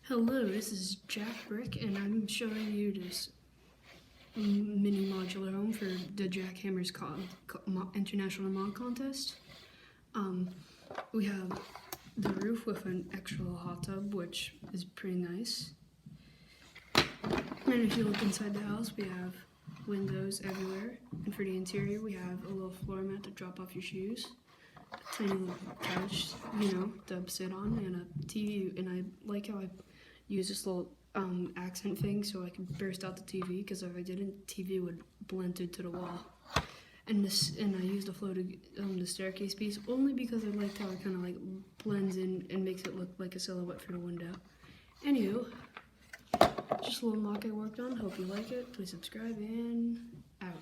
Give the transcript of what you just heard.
Hello, this is Jack Brick, and I'm showing you this mini modular home for the Jackhammers International Mod Contest. We have the roof with an extra hot tub, which is pretty nice. And if you look inside the house, we have windows everywhere. And for the interior, we have a little floor mat to drop off your shoes, a tiny little couch, to sit on, and a TV. And I like how I use this little accent thing so I can burst out the TV, because if I didn't, the TV would blend into the wall. And I used the floated the staircase piece only because I liked how it kind of like blends in and makes it look like a silhouette for the window. Anywho, just a little mock I worked on. Hope you like it. Please subscribe and out.